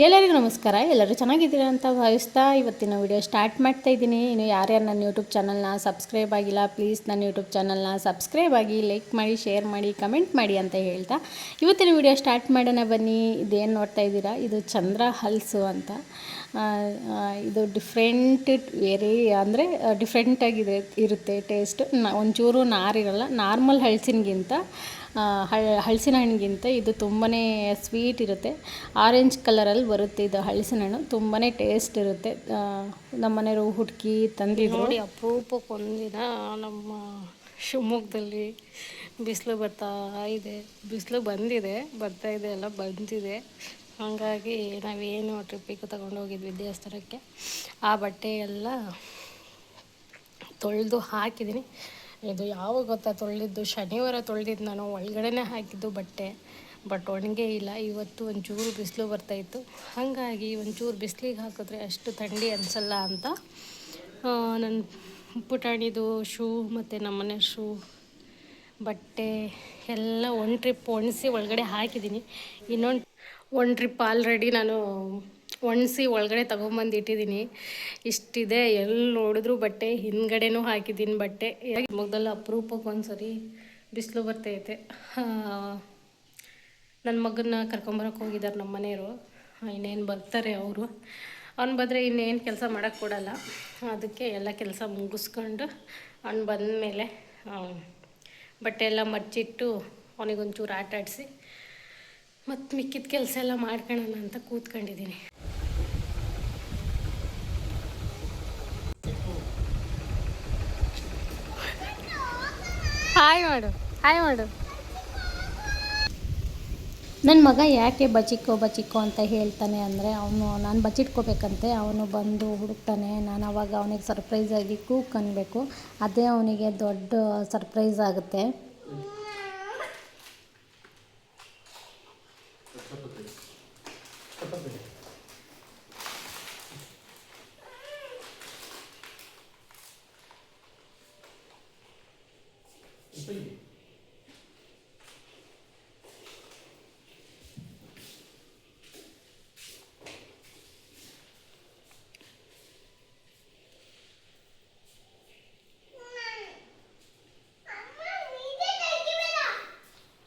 ಎಲ್ಲರಿಗೂ ನಮಸ್ಕಾರ. ಎಲ್ಲರೂ ಚೆನ್ನಾಗಿದ್ದೀರಾ ಅಂತ ಭಾವಿಸ್ತಾ ಇವತ್ತಿನ ವಿಡಿಯೋ ಸ್ಟಾರ್ಟ್ ಮಾಡ್ತಾ ಇದ್ದೀನಿ. ಇನ್ನು ಯಾರ್ಯಾರು ನನ್ನ ಯೂಟ್ಯೂಬ್ ಚಾನಲ್ನ ಸಬ್ಸ್ಕ್ರೈಬ್ ಆಗಿಲ್ಲ, ಪ್ಲೀಸ್ ನನ್ನ ಯೂಟ್ಯೂಬ್ ಚಾನಲ್ನ ಸಬ್ಸ್ಕ್ರೈಬ್ ಆಗಿ, ಲೈಕ್ ಮಾಡಿ, ಶೇರ್ ಮಾಡಿ, ಕಮೆಂಟ್ ಮಾಡಿ ಅಂತ ಹೇಳ್ತಾ ಇವತ್ತಿನ ವಿಡಿಯೋ ಸ್ಟಾರ್ಟ್ ಮಾಡೋಣ ಬನ್ನಿ. ಇದೇನು ನೋಡ್ತಾ ಇದ್ದೀರಾ, ಇದು ಚಂದ್ರ ಹಲ್ಸು ಅಂತ. ಇದು ಡಿಫ್ರೆಂಟ್ ವೆರಿ ಅಂದರೆ ಡಿಫ್ರೆಂಟಾಗಿದೆ ಇರುತ್ತೆ ಟೇಸ್ಟ್. ಒಂಚೂರು ನಾರಿರಲ್ಲ. ನಾರ್ಮಲ್ ಹಲಸಿನಗಿಂತ ಹಲಸಿನ ಹಣ್ಣಿಗಿಂತ ಇದು ತುಂಬಾ ಸ್ವೀಟ್ ಇರುತ್ತೆ. ಆರೆಂಜ್ ಕಲರಲ್ಲಿ ಬರುತ್ತೆ ಇದು ಹಲಸಿನ ಹಣ್ಣು. ತುಂಬಾ ಟೇಸ್ಟ್ ಇರುತ್ತೆ. ನಮ್ಮ ಮನೆಯವರು ಹುಡುಕಿ ತಂದಿದ್ರು. ನೋಡಿ, ಅಪರೂಪಕ್ಕೆ ಒಂದಿನ ನಮ್ಮ ಶಿವಮೊಗ್ಗದಲ್ಲಿ ಬಿಸಿಲು ಬಿಸಿಲು ಬರ್ತಾ ಇದೆ ಎಲ್ಲ ಬಂದಿದೆ. ಹಾಗಾಗಿ ನಾವೇನು ಟ್ರಿಪ್ಪಿಗೆ ತಗೊಂಡೋಗಿದ್ವಿ ದೇವಸ್ಥಾನಕ್ಕೆ. ಆ ಬಟ್ಟೆ ಎಲ್ಲ ತೊಳೆದು ಹಾಕಿದ್ದೀನಿ. ಇದು ಯಾವಾಗ ಗೊತ್ತಾ ತೊಳೆದಿದ್ದು, ಶನಿವಾರ ತೊಳೆದಿದ್ದು. ನಾನು ಒಳಗಡೆನೇ ಹಾಕಿದ್ದು ಬಟ್ ಒಣಗೇ ಇಲ್ಲ. ಇವತ್ತು ಒಂಚೂರು ಬಿಸಿಲು ಬರ್ತಾಯಿತ್ತು. ಹಾಗಾಗಿ ಒಂಚೂರು ಬಿಸಿಲಿಗೆ ಹಾಕಿದ್ರೆ ಅಷ್ಟು ಥಂಡಿ ಅನಿಸಲ್ಲ ಅಂತ ನನ್ನ ಪುಟಾಣಿದು ಶೂ ಮತ್ತು ನಮ್ಮನೆ ಶೂ ಬಟ್ಟೆ ಎಲ್ಲ ಒಂದು ಟ್ರಿಪ್ ಒಣಸಿ ಒಳಗಡೆ ಹಾಕಿದ್ದೀನಿ. ಒಂದು ಟ್ರಿಪ್ ಆಲ್ರೆಡಿ ನಾನು ಒಣಸಿ ಒಳಗಡೆ ತೊಗೊಂಬಂದು ಇಟ್ಟಿದ್ದೀನಿ. ಇಷ್ಟಿದೆ, ಎಲ್ಲಿ ನೋಡಿದ್ರು ಬಟ್ಟೆ. ಹಿಂದ್ಗಡೆನೂ ಹಾಕಿದ್ದೀನಿ ಬಟ್ಟೆ. ಮೊದಲು ಅಪರೂಪಕ್ಕೆ ಒಂದ್ಸರಿ ಬಿಸಿಲು ಬರ್ತೈತೆ. ನನ್ನ ಮಗನ್ನ ಕರ್ಕೊಂಬರಕ್ಕೆ ಹೋಗಿದ್ದಾರೆ ನಮ್ಮ ಮನೆಯವರು. ಇನ್ನೇನು ಬರ್ತಾರೆ ಅವರು. ಅವ್ನು ಬಂದರೆ ಇನ್ನೇನು ಕೆಲಸ ಮಾಡೋಕ್ಕೆ ಕೊಡಲ್ಲ. ಅದಕ್ಕೆ ಎಲ್ಲ ಕೆಲಸ ಮುಗಿಸ್ಕೊಂಡು ಅವ್ನು ಬಂದಮೇಲೆ ಬಟ್ಟೆ ಎಲ್ಲ ಮರ್ಚಿಟ್ಟು ಅವನಿಗೊಂಚೂರು ಆಟ ಆಡಿಸಿ ಮತ್ತು ಮಿಕ್ಕಿದ ಕೆಲಸ ಎಲ್ಲ ಮಾಡ್ಕೊಳ್ಳೋಣ ಅಂತ ಕೂತ್ಕೊಂಡಿದ್ದೀನಿ. ಹಾಯ್ ಮಾಡು. ನನ್ನ ಮಗ ಯಾಕೆ ಬಚಿಕೋ ಅಂತ ಹೇಳ್ತಾನೆ ಅಂದರೆ, ನಾನು ಬಚ್ಚಿಟ್ಕೋಬೇಕಂತೆ. ಅವನು ಬಂದು ಹುಡುಕ್ತಾನೆ. ನಾನು ಅವಾಗ ಅವನಿಗೆ ಸರ್ಪ್ರೈಸಾಗಿ ಕೂಕ್ ಅನ್ಬೇಕು. ಅದೇ ಅವನಿಗೆ ದೊಡ್ಡ ಸರ್ಪ್ರೈಸ್ ಆಗುತ್ತೆ.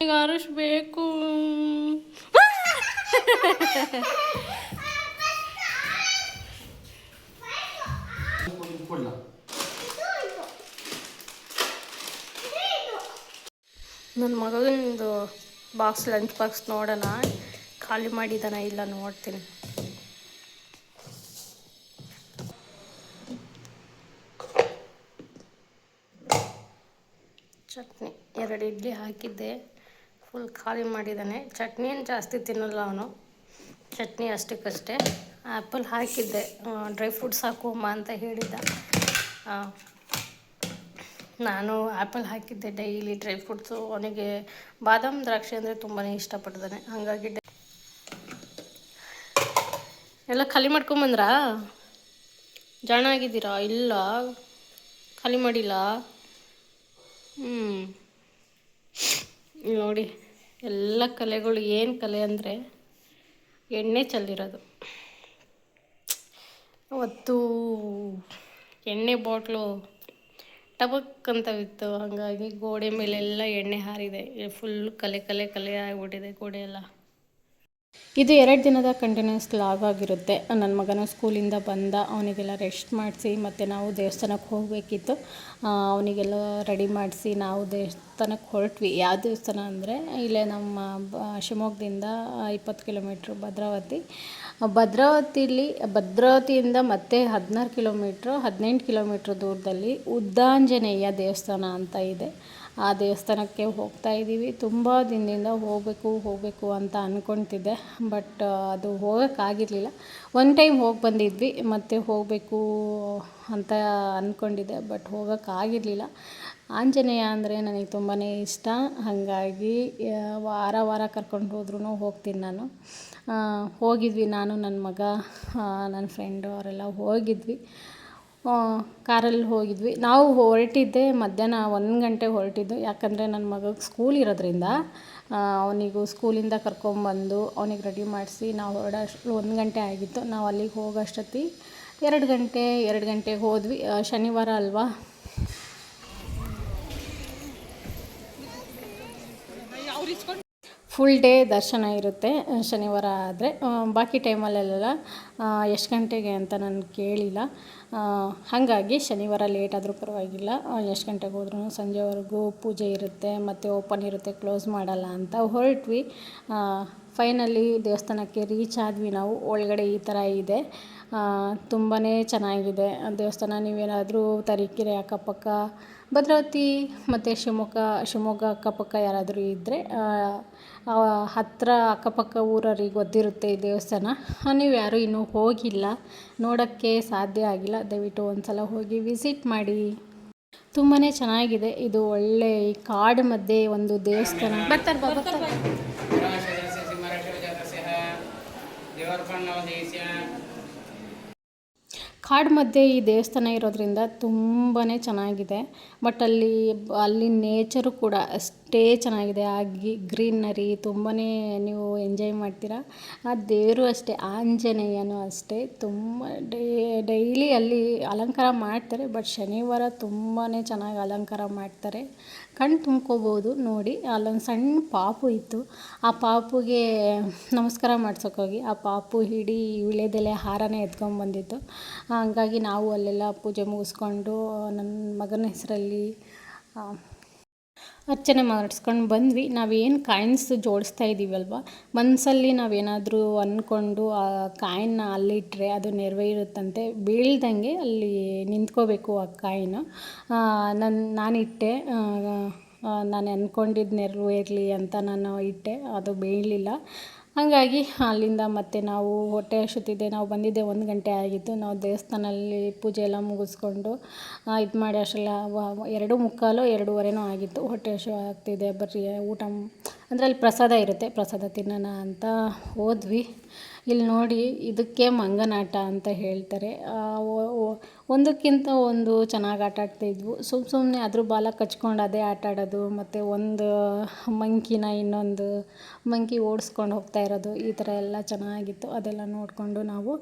ಈಗ ಆರುಷ್ ಬೇಕು. ನನ್ನ ಮಗನಿಂದು ಲಂಚ್ ಬಾಕ್ಸ್ ನೋಡೋಣ, ಖಾಲಿ ಮಾಡಿದ್ದಾನ ಇಲ್ಲ ನೋಡ್ತೀನಿ. ಚಟ್ನಿ 2 ಇಡ್ಲಿ ಹಾಕಿದ್ದೆ, ಫುಲ್ ಖಾಲಿ ಮಾಡಿದ್ದಾನೆ. ಚಟ್ನಿ ಏನು ಜಾಸ್ತಿ ತಿನ್ನಲ್ಲ ಅವನು, ಚಟ್ನಿ ಅಷ್ಟಕ್ಕಷ್ಟೇ. ಆ್ಯಪಲ್ ಹಾಕಿದ್ದೆ, ಡ್ರೈ ಫ್ರೂಟ್ಸ್ ಹಾಕುವಮ್ಮ ಅಂತ ಹೇಳಿದ್ದ. ನಾನು ಆ್ಯಪಲ್ ಹಾಕಿದ್ದೆ. ಡೈಲಿ ಡ್ರೈ ಫ್ರೂಟ್ಸು ಅವನಿಗೆ ಬಾದಾಮ್ ದ್ರಾಕ್ಷಿ ಅಂದರೆ ತುಂಬಾ ಇಷ್ಟಪಡ್ತಾನೆ. ಹಾಗಾಗಿ ಎಲ್ಲ ಖಾಲಿ ಮಾಡ್ಕೊಂಬಂದ್ರಾ? ಜಾಣ ಆಗಿದ್ದೀರಾ? ಇಲ್ಲ, ಖಾಲಿ ಮಾಡಿಲ್ಲ. ನೋಡಿ, ಎಲ್ಲ ಕಲೆಗಳು. ಏನು ಕಲೆ ಅಂದರೆ ಎಣ್ಣೆ ಚೆಲ್ಲಿರೋದು. ಅವತ್ತು ಎಣ್ಣೆ ಬಾಟ್ಲು ಟಬಕ್ ಅಂತ ಇತ್ತು. ಹಾಗಾಗಿ ಗೋಡೆ ಮೇಲೆಲ್ಲ ಎಣ್ಣೆ ಹಾರಿದೆ. ಫುಲ್ ಕಲೆ ಆಗಿಬಿಟ್ಟಿದೆ ಗೋಡೆ ಎಲ್ಲ. ಇದು 2 ದಿನದ ಕಂಟಿನ್ಯೂಸ್ ಲಾಗ್ ಆಗಿರುತ್ತೆ. ನನ್ನ ಮಗನ ಸ್ಕೂಲಿಂದ ಬಂದ, ಅವನಿಗೆಲ್ಲ ರೆಸ್ಟ್ ಮಾಡಿಸಿ, ಮತ್ತು ನಾವು ದೇವಸ್ಥಾನಕ್ಕೆ ಹೋಗಬೇಕಿತ್ತು. ಅವನಿಗೆಲ್ಲ ರೆಡಿ ಮಾಡಿಸಿ ನಾವು ದೇವಸ್ಥಾನಕ್ಕೆ ಹೊರಟ್ವಿ. ಯಾವ ದೇವಸ್ಥಾನ ಅಂದರೆ ಇಲ್ಲೇ ನಮ್ಮ ಶಿವಮೊಗ್ಗದಿಂದ 20 ಕಿಲೋಮೀಟ್ರ್ ಭದ್ರಾವತಿಯಿಂದ ಮತ್ತೆ 18 ಕಿಲೋಮೀಟ್ರ್ ದೂರದಲ್ಲಿ ಉದ್ದಾಂಜನೇಯ ದೇವಸ್ಥಾನ ಅಂತ ಇದೆ. ಆ ದೇವಸ್ಥಾನಕ್ಕೆ ಹೋಗ್ತಾ ಇದ್ದೀವಿ. ತುಂಬ ದಿನದಿಂದ ಹೋಗಬೇಕು ಅಂತ ಅಂದ್ಕೊತಿದ್ದೆ, ಬಟ್ ಅದು ಹೋಗೋಕ್ಕಾಗಿರಲಿಲ್ಲ. ಒನ್ ಟೈಮ್ ಹೋಗಿ ಬಂದಿದ್ವಿ, ಮತ್ತು ಹೋಗಬೇಕು ಅಂತ ಅಂದ್ಕೊಂಡಿದ್ದೆ, ಬಟ್ ಹೋಗೋಕ್ಕಾಗಿರಲಿಲ್ಲ. ಆಂಜನೇಯ ಅಂದರೆ ನನಗೆ ತುಂಬಾ ಇಷ್ಟ. ಹಾಗಾಗಿ ವಾರ ಕರ್ಕೊಂಡು ಹೋದ್ರೂ ಹೋಗ್ತೀನಿ ನಾನು. ಹೋಗಿದ್ವಿ, ನಾನು, ನನ್ನ ಮಗ, ನನ್ನ ಫ್ರೆಂಡು ಅವರೆಲ್ಲ ಹೋಗಿದ್ವಿ. ಕಾರಲ್ಲಿ ಹೋಗಿದ್ವಿ. ನಾವು ಹೊರಟಿದ್ದೆ ಮಧ್ಯಾಹ್ನ 1 ಗಂಟೆ ಹೊರಟಿದ್ದು. ಯಾಕಂದರೆ ನನ್ನ ಮಗಗೆ ಸ್ಕೂಲ್ ಇರೋದ್ರಿಂದ ಅವನಿಗೂ ಸ್ಕೂಲಿಂದ ಕರ್ಕೊಂಬಂದು ಅವನಿಗೆ ರೆಡಿ ಮಾಡಿಸಿ ನಾವು ಹೊರಡೋಷ್ಟು 1 ಗಂಟೆ ಆಗಿತ್ತು. ನಾವು ಅಲ್ಲಿಗೆ ಹೋಗೋಷ್ಟೊತ್ತಿ 2 ಗಂಟೆಗೆ ಹೋದ್ವಿ. ಶನಿವಾರ ಅಲ್ವಾ. ಫುಲ್ ಡೇ ದರ್ಶನ ಇರುತ್ತೆ ಶನಿವಾರ ಆದರೆ. ಬಾಕಿ ಟೈಮಲ್ಲೆಲ್ಲ ಎಷ್ಟು ಗಂಟೆಗೆ ಅಂತ ನಾನು ಕೇಳಿಲ್ಲ. ಹಾಗಾಗಿ ಶನಿವಾರ ಲೇಟ್ ಆದರೂ ಪರವಾಗಿಲ್ಲ, ಎಷ್ಟು ಗಂಟೆಗೆ ಹೋದ್ರೂ ಸಂಜೆವರೆಗೂ ಪೂಜೆ ಇರುತ್ತೆ, ಮತ್ತು ಓಪನ್ ಇರುತ್ತೆ, ಕ್ಲೋಸ್ ಮಾಡಲ್ಲ ಅಂತ ಹೊರಟ್ವಿ. ಫೈನಲಿ ದೇವಸ್ಥಾನಕ್ಕೆ ರೀಚ್ ಆದ್ವಿ ನಾವು. ಒಳಗಡೆ ಈ ಥರ ಇದೆ, ತುಂಬಾ ಚೆನ್ನಾಗಿದೆ ದೇವಸ್ಥಾನ. ನೀವೇನಾದರೂ ತರೀಕೆರೆ ಅಕ್ಕಪಕ್ಕ, ಭದ್ರಾವತಿ ಮತ್ತು ಶಿವಮೊಗ್ಗ ಅಕ್ಕಪಕ್ಕ ಯಾರಾದರೂ ಇದ್ದರೆ ಹತ್ತಿರ ಅಕ್ಕಪಕ್ಕ ಊರವ್ರಿಗೆ ಗೊತ್ತಿರುತ್ತೆ ಈ ದೇವಸ್ಥಾನ. ನೀವು ಯಾರೂ ಇನ್ನೂ ಹೋಗಿಲ್ಲ, ನೋಡೋಕ್ಕೆ ಸಾಧ್ಯ ಆಗಿಲ್ಲ, ದಯವಿಟ್ಟು ಒಂದು ಸಲ ಹೋಗಿ ವಿಸಿಟ್ ಮಾಡಿ. ತುಂಬಾ ಚೆನ್ನಾಗಿದೆ ಇದು. ಒಳ್ಳೆ ಈ ಕಾಡು ಮಧ್ಯೆ ಒಂದು ದೇವಸ್ಥಾನ. ಬರ್ತಾರೆ ಕಾಡು ಮಧ್ಯೆ ಈ ದೇವಸ್ಥಾನ ಇರೋದ್ರಿಂದ ತುಂಬಾ ಚೆನ್ನಾಗಿದೆ. ಬಟ್ ಅಲ್ಲಿ ನೇಚರು ಕೂಡ ಅಷ್ಟೇ ಚೆನ್ನಾಗಿದೆ. ಆ ಗ್ರೀನರಿ ತುಂಬಾ ನೀವು ಎಂಜಾಯ್ ಮಾಡ್ತೀರಾ. ಆ ದೇವರು ಅಷ್ಟೇ, ಆಂಜನೇಯನೂ ಅಷ್ಟೇ, ತುಂಬ ಡೈಲಿ ಅಲ್ಲಿ ಅಲಂಕಾರ ಮಾಡ್ತಾರೆ. ಬಟ್ ಶನಿವಾರ ತುಂಬಾ ಚೆನ್ನಾಗಿ ಅಲಂಕಾರ ಮಾಡ್ತಾರೆ, ಕಣ್ಣು ತುಂಬ್ಕೋಬೋದು ನೋಡಿ. ಅಲ್ಲೊಂದು ಸಣ್ಣ ಪಾಪು ಇತ್ತು, ಆ ಪಾಪುಗೆ ನಮಸ್ಕಾರ ಮಾಡ್ಸೋಕ್ಕೋಗಿ ಆ ಪಾಪು ಇಡೀ ವೀಳ್ಯದೆಲೆ ಹಾರನೇ ಎತ್ಕೊಂಡ್ಬಂದಿತ್ತು. ಹಂಗಾಗಿ ನಾವು ಅಲ್ಲೆಲ್ಲ ಪೂಜೆ ಮುಗಿಸ್ಕೊಂಡು ನನ್ನ ಮಗನ ಹೆಸರಲ್ಲಿ ಅರ್ಚನೆ ಮಾಡಿಸ್ಕೊಂಡು ಬಂದ್ವಿ. ನಾವೇನು ಕಾಯಿನ್ಸ್ ಜೋಡಿಸ್ತಾ ಇದ್ದೀವಲ್ವ, ಮನಸ್ಸಲ್ಲಿ ನಾವೇನಾದರೂ ಅಂದ್ಕೊಂಡು ಆ ಕಾಯಿನ್ನ ಅಲ್ಲಿಟ್ಟರೆ ಅದು ನೆರವೇರುತ್ತಂತೆ. ಬೀಳ್ದಂಗೆ ಅಲ್ಲಿ ನಿಂತ್ಕೋಬೇಕು ಆ ಕಾಯಿನು. ನಾನಿಟ್ಟೆ, ನಾನು ಅಂದ್ಕೊಂಡಿದ್ದು ನೆರವೇರಲಿ ಅಂತ ನಾನು ಇಟ್ಟೆ, ಅದು ಬೀಳಲಿಲ್ಲ. ಹಾಗಾಗಿ ಅಲ್ಲಿಂದ ಮತ್ತೆ ನಾವು ಹೊಟ್ಟೆ ಹಸಿತಿದೆ, ನಾವು ಬಂದಿದ್ದೆ 1 ಗಂಟೆ ಆಗಿತ್ತು. ನಾವು ದೇವಸ್ಥಾನದಲ್ಲಿ ಪೂಜೆ ಎಲ್ಲ ಮುಗಿಸ್ಕೊಂಡು ಇದು ಮಾಡಿ ಅಷ್ಟೆಲ್ಲ 2:45 2:15 ಆಗಿತ್ತು. ಹೊಟ್ಟೆ ಹಸಿವು ಆಗ್ತಿದೆ, ಬರ್ರಿ ಊಟ ಅಂದರೆ ಅಲ್ಲಿ ಪ್ರಸಾದ ಇರುತ್ತೆ, ಪ್ರಸಾದ ತಿನ್ನೋಣ ಅಂತ ಹೋದ್ವಿ. ಇಲ್ಲಿ ನೋಡಿ, ಇದಕ್ಕೆ ಮಂಗನಾಟ ಅಂತ ಹೇಳ್ತಾರೆ. ಒಂದಕ್ಕಿಂತ ಒಂದು ಚೆನ್ನಾಗಿ ಆಟ ಆಡ್ತಾಯಿದ್ವು. ಸುಮ್ಮನೆ ಅದ್ರ ಬಾಲ ಕಚ್ಕೊಂಡು ಅದೇ ಆಟ ಆಡೋದು, ಮತ್ತು ಒಂದು ಮಂಕಿನ ಇನ್ನೊಂದು ಮಂಕಿ ಓಡಿಸ್ಕೊಂಡು ಹೋಗ್ತಾ ಇರೋದು, ಈ ಥರ ಎಲ್ಲ ಚೆನ್ನಾಗಿತ್ತು. ಅದೆಲ್ಲ ನೋಡಿಕೊಂಡು ನಾವು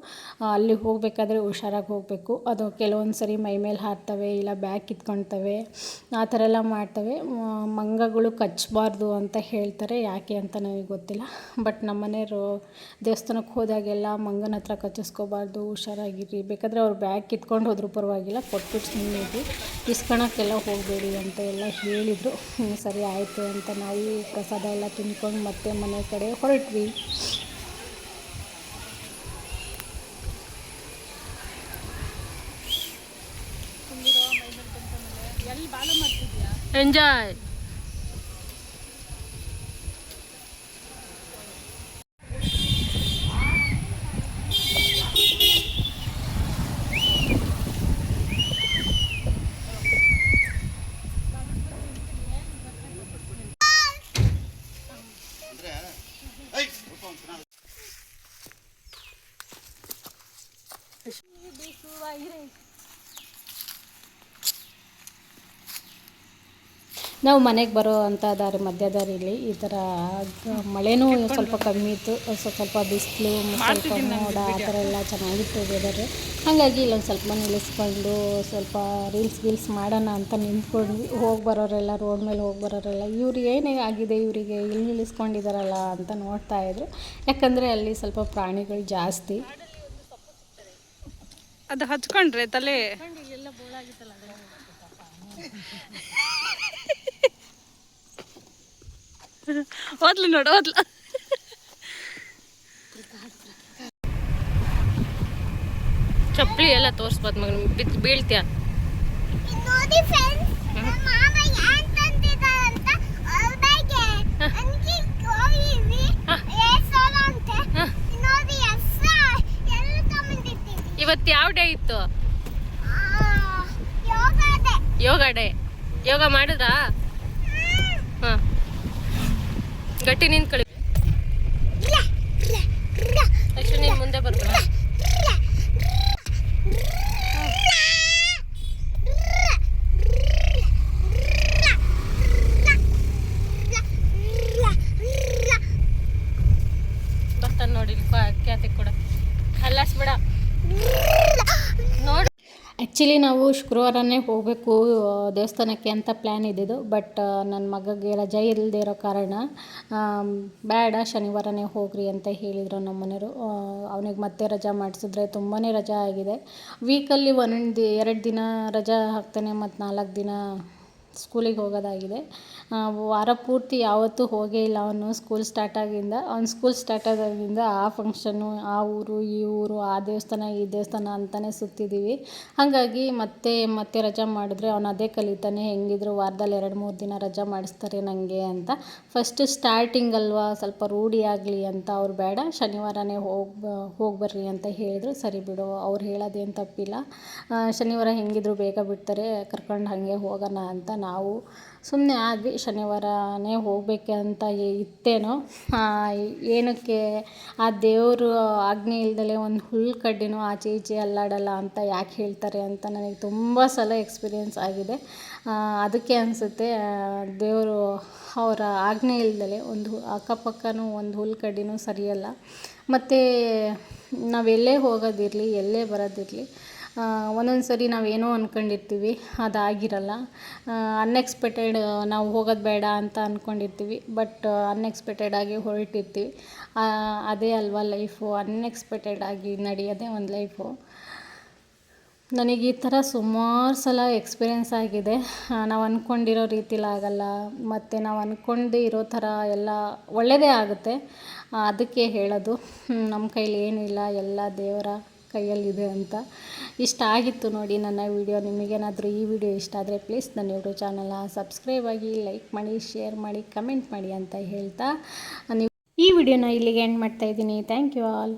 ಅಲ್ಲಿ ಹೋಗಬೇಕಾದ್ರೆ ಹುಷಾರಾಗಿ ಹೋಗಬೇಕು. ಅದು ಕೆಲವೊಂದು ಸರಿ ಮೈ ಮೇಲೆ ಹಾರ್ತವೆ, ಇಲ್ಲ ಬ್ಯಾಗ್ ಕಿತ್ಕೊಳ್ತವೆ, ಆ ಥರ ಎಲ್ಲ ಮಾಡ್ತವೆ. ಮಂಗಗಳು ಕಚ್ಚಬಾರ್ದು ಅಂತ ಹೇಳ್ತಾರೆ, ಯಾಕೆ ಅಂತ ನನಗೆ ಗೊತ್ತಿಲ್ಲ. ಬಟ್ ನಮ್ಮನೆಯವರು ದೇವಸ್ಥಾನಕ್ಕೆ ಹೋದಾಗೆಲ್ಲ ಮಂಗನ ಹತ್ರ ಕಚ್ಚಿಸ್ಕೋಬಾರ್ದು, ಹುಷಾರಾಗಿರಿ, ಬೇಕಾದರೆ ಅವ್ರು ಬ್ಯಾಗ್ ಕಿತ್ಕೊಂಡು ಹೋದರೂ ಪರವಾಗಿಲ್ಲ, ಕೊಟ್ಬಿಟ್ಟು ಸುಮ್ಮನೆ ಇಸ್ಕೊಳಕ್ಕೆಲ್ಲ ಹೋಗಬೇಡಿ ಅಂತ ಎಲ್ಲ ಹೇಳಿದರು. ಸರಿ ಆಯಿತು ಅಂತ ನಾವು ಪ್ರಸಾದ ಎಲ್ಲ ತಿನ್ಕೊಂಡು ಮತ್ತೆ ಮನೆ ಕಡೆ ಹೊರಟ್ವಿ. ಎಂಜಾಯ್. ನಾವು ಮನೆಗೆ ಬರೋ ಅಂಥ ಮಧ್ಯ ದಾರಿಲಿ ಈ ಥರ ಮಳೆನೂ ಸ್ವಲ್ಪ ಕಮ್ಮಿ ಇತ್ತು, ಸ್ವಲ್ಪ ಬಿಸಿಲು, ಸ್ವಲ್ಪ ಮೋಡ, ಆ ಥರ ಎಲ್ಲ ಚೆನ್ನಾಗಿತ್ತು ವೆದರ್. ಹಾಗಾಗಿ ಇಲ್ಲೊಂದು ಸ್ವಲ್ಪ ನಿಲ್ಲಿಸ್ಕೊಂಡು ಸ್ವಲ್ಪ ರೀಲ್ಸ್ ಮಾಡೋಣ ಅಂತ ನಿಂತ್ಕೊಂಡ್ವಿ. ಹೋಗಿ ಬರೋರೆಲ್ಲ, ರೋಡ್ ಮೇಲೆ ಹೋಗಿ ಬರೋರೆಲ್ಲ ಇವ್ರು ಏನೇ ಆಗಿದೆ ಇವರಿಗೆ, ಇಲ್ಲಿ ನಿಲ್ಲಿಸ್ಕೊಂಡಿದ್ದಾರಲ್ಲ ಅಂತ ನೋಡ್ತಾಯಿದ್ರು. ಯಾಕಂದರೆ ಅಲ್ಲಿ ಸ್ವಲ್ಪ ಪ್ರಾಣಿಗಳು ಜಾಸ್ತಿ. ಅದು ಹಚ್ಕೊಂಡ್ರೆ ತಲೆ ಓದ್ಲು ನೋಡು, ಓದ್ಲು. ಚಪ್ಪಲಿ ಎಲ್ಲ ತೋರಿಸ್ಬೋದು ಮಗ, ಬೀಳ್ತೀಯ. ಇವತ್ತು ಯಾವ ಡೇ ಇತ್ತು? ಯೋಗ ಡೇ. ಯೋಗ ಮಾಡಿದ್ರಾ? ಹಾಂ, ಗಟ್ಟಿ ನಿಂತ್ಕೊಳ್ಳಿ. ಅಷ್ಟು ನೀನು ಮುಂದೆ ಬರ್ಬೇಡ. ಆ್ಯಕ್ಚುಲಿ ನಾವು ಶುಕ್ರವಾರನೇ ಹೋಗಬೇಕು ದೇವಸ್ಥಾನಕ್ಕೆ ಅಂತ ಪ್ಲ್ಯಾನ್ ಇದ್ದಿದ್ದು. ಬಟ್ ನನ್ನ ಮಗಗೆ ರಜೆ ಇಲ್ಲದೆ ಇರೋ ಕಾರಣ ಬೇಡ ಶನಿವಾರನೇ ಹೋಗ್ರಿ ಅಂತ ಹೇಳಿದರು ನಮ್ಮ ಮನೆಯವರು. ಅವನಿಗೆ ಮತ್ತೆ ರಜಾ ಮಾಡಿಸಿದ್ರೆ ತುಂಬಾ ರಜಾ ಆಗಿದೆ. ವೀಕಲ್ಲಿ 2 ದಿನ ರಜಾ ಹಾಕ್ತಾನೆ ಮತ್ತು 4 ದಿನ ಸ್ಕೂಲಿಗೆ ಹೋಗೋದಾಗಿದೆ. ವಾರ ಪೂರ್ತಿ ಯಾವತ್ತೂ ಹೋಗೇ ಇಲ್ಲ ಅವನು. ಸ್ಕೂಲ್ ಸ್ಟಾರ್ಟ್ ಆದಾಗಿಂದ ಆ ಫಂಕ್ಷನ್ನು, ಆ ಊರು ಈ ಊರು, ಆ ದೇವಸ್ಥಾನ ಈ ದೇವಸ್ಥಾನ ಅಂತಲೇ ಸುತ್ತಿದ್ದೀವಿ. ಹಾಗಾಗಿ ಮತ್ತೆ ರಜಾ ಮಾಡಿದ್ರೆ ಅವನು ಅದೇ ಕಲಿತಾನೆ. ಹೆಂಗಿದ್ರು ವಾರದಲ್ಲಿ 2-3 ದಿನ ರಜಾ ಮಾಡಿಸ್ತಾರೆ ನನಗೆ ಅಂತ. ಫಸ್ಟ್ ಸ್ಟಾರ್ಟಿಂಗ್ ಅಲ್ವಾ, ಸ್ವಲ್ಪ ರೂಢಿ ಆಗಲಿ ಅಂತ ಅವ್ರು ಬೇಡ ಶನಿವಾರನೇ ಹೋಗ್ಬರ್ರಿ ಅಂತ ಹೇಳಿದರು. ಸರಿ ಬಿಡು, ಅವ್ರು ಹೇಳೋದೇನು ತಪ್ಪಿಲ್ಲ. ಶನಿವಾರ ಹೆಂಗಿದ್ರು ಬೇಗ ಬಿಡ್ತಾರೆ, ಕರ್ಕೊಂಡು ಹಾಗೆ ಹೋಗೋಣ ಅಂತ ನಾವು ಸುಮ್ಮನೆ ಆದ್ವಿ. ಶನಿವಾರನೇ ಹೋಗಬೇಕಂತ ಇತ್ತೇನೋ, ಏನಕ್ಕೆ ಆ ದೇವರು ಆಜ್ಞೆ ಇಲ್ದಲೆ ಒಂದು ಹುಲ್ಲು ಕಡ್ಡಿನೂ ಆಚೆ ಈಚೆ ಅಲ್ಲಾಡಲ್ಲ ಅಂತ ಯಾಕೆ ಹೇಳ್ತಾರೆ ಅಂತ ನನಗೆ ತುಂಬ ಸಲ ಎಕ್ಸ್ಪೀರಿಯೆನ್ಸ್ ಆಗಿದೆ. ಅದಕ್ಕೆ ಅನಿಸುತ್ತೆ ದೇವರು ಅವರ ಆಜ್ಞೆ ಇಲ್ದಲೆ ಒಂದು ಅಕ್ಕಪಕ್ಕನೂ ಒಂದು ಹುಲ್ಲು ಕಡ್ಡಿನೂ ಸರಿಯಲ್ಲ. ಮತ್ತು ನಾವೆಲ್ಲೇ ಹೋಗೋದಿರಲಿ, ಎಲ್ಲೇ ಬರೋದಿರಲಿ, ಒಂದೊಂದು ಸರಿ ನಾವೇನೋ ಅಂದ್ಕೊಂಡಿರ್ತೀವಿ, ಅದಾಗಿರಲ್ಲ. ಅನ್ಎಕ್ಸ್ಪೆಕ್ಟೆಡ್ ನಾವು ಹೋಗೋದು ಬೇಡ ಅಂತ ಅಂದ್ಕೊಂಡಿರ್ತೀವಿ, ಬಟ್ ಅನ್ಎಕ್ಸ್ಪೆಕ್ಟೆಡ್ ಆಗಿ ಹೊರಟಿರ್ತೀವಿ. ಅದೇ ಅಲ್ವಾ ಲೈಫು, ಅನ್ಎಕ್ಸ್ಪೆಕ್ಟೆಡ್ ಆಗಿ ನಡೆಯೋದೇ ಒಂದು ಲೈಫು. ನನಗೆ ಈ ಥರ ಸುಮಾರು ಸಲ ಎಕ್ಸ್ಪೀರಿಯೆನ್ಸ್ ಆಗಿದೆ. ನಾವು ಅಂದ್ಕೊಂಡಿರೋ ರೀತಿಲಿ ಆಗಲ್ಲ, ಮತ್ತು ನಾವು ಅಂದ್ಕೊಂಡೇ ಇರೋ ಥರ ಎಲ್ಲ ಒಳ್ಳೆಯದೇ ಆಗುತ್ತೆ. ಅದಕ್ಕೆ ಹೇಳೋದು ನಮ್ಮ ಕೈಲಿ ಏನೂ ಇಲ್ಲ, ಎಲ್ಲ ದೇವರ ಕೈಯಲ್ಲಿದೆ ಅಂತ. ಇಷ್ಟ ಆಗಿತ್ತು ನೋಡಿ ನನ್ನ ವಿಡಿಯೋ. ನಿಮಗೇನಾದರೂ ಈ ವಿಡಿಯೋ ಇಷ್ಟ ಆದರೆ ಪ್ಲೀಸ್ ನನ್ನ ಯೂಟ್ಯೂಬ್ ಚಾನಲ್ನ ಸಬ್ಸ್ಕ್ರೈಬ್ ಆಗಿ, ಲೈಕ್ ಮಾಡಿ, ಶೇರ್ ಮಾಡಿ, ಕಮೆಂಟ್ ಮಾಡಿ ಅಂತ ಹೇಳ್ತಾ ಈ ವಿಡಿಯೋನ ಇಲ್ಲಿಗೆ ಎಂಡ್ ಮಾಡ್ತಾಯಿದ್ದೀನಿ. Thank you all.